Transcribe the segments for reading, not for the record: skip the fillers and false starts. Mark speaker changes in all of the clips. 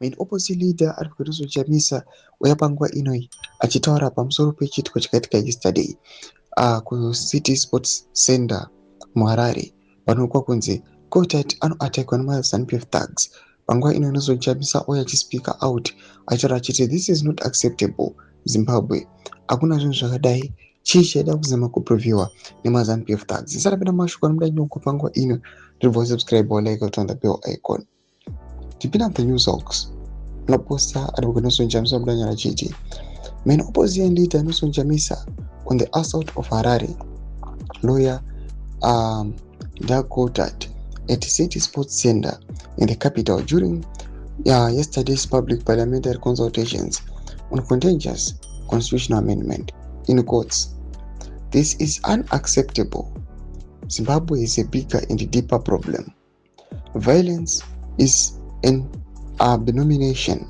Speaker 1: Main opposition leader arikudzoso Chamisa uyapangwa inoi achitaura pamusoro pechitiko chakaitika yesterday kuCity Sports Center muHarare panoonekwa kunzi Kotati anoattackwa nemaZANU-PF thugs. Panguva ino Nelson Chamisa uya achispeak out achitaura achiti this is not acceptable Zimbabwe, hakuna zvinhu zvakadai, chii chaida kuzama kuprovhiwa nemaZANU-PF thugs. Isati tapinda mumashoko anomuda nyoko panguva ino, ndibva subscribe or like on the bell icon. Tipinda the news hawks. Unoposta ariko Nelson Chamisa mudanyara chiti main opposition leader Nelson Chamisa on the assault of Harare lawyer Kotati at City Sports Center in the capital during yesterday's public parliamentary consultations on contentious constitutional amendment in courts. This is unacceptable. Zimbabwe is a bigger and deeper problem. Violence is an abomination.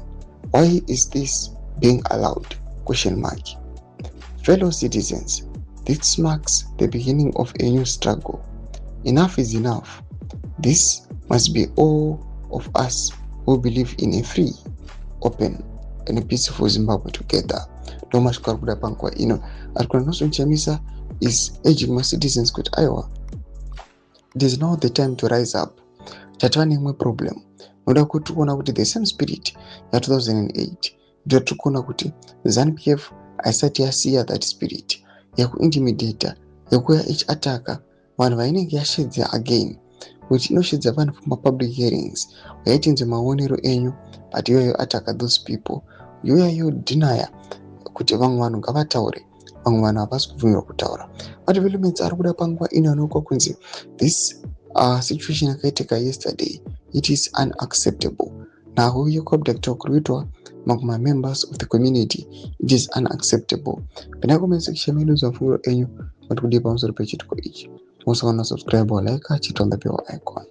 Speaker 1: Why is this being allowed? Question mark. Fellow citizens, this marks the beginning of a new struggle. Enough is enough. This must be all of us who believe in a free, open, and peaceful Zimbabwe together. Thomas Karukuda Pankwa ino arikuna Nelson Chamisa is urging my citizens kuti aiwa, it is now the time to rise up. Chatava neimwe problem. Noda kuti kuona kuti the same spirit ya 2008 ndio tikuona kuti ZANU-PF haisati yasiya that spirit yakuintimidata, yakuya ichiataka vanhu vainenge yashedza again, kuti inoshedza vanhu pamapublic hearings yaitinze maonero enyu but iyoyo ataka those people, iyoyo dhinaya kuti vamwe vanhu ngavataure, vamwe vanhu havasi kubvumirwa kutaura. Madevelopments ari kuda panguva ino anoonekwa kunzi this situation yakaitika yesterday, it is unacceptable. Naho yeCOPDAC talk kuitwa mamwe members of the community, it is unacceptable. Pena comment section medu za mfunguro enyu matukudipa pamusoro pechitiko ichi. Musaona subscribe or like, chita on the bell icon.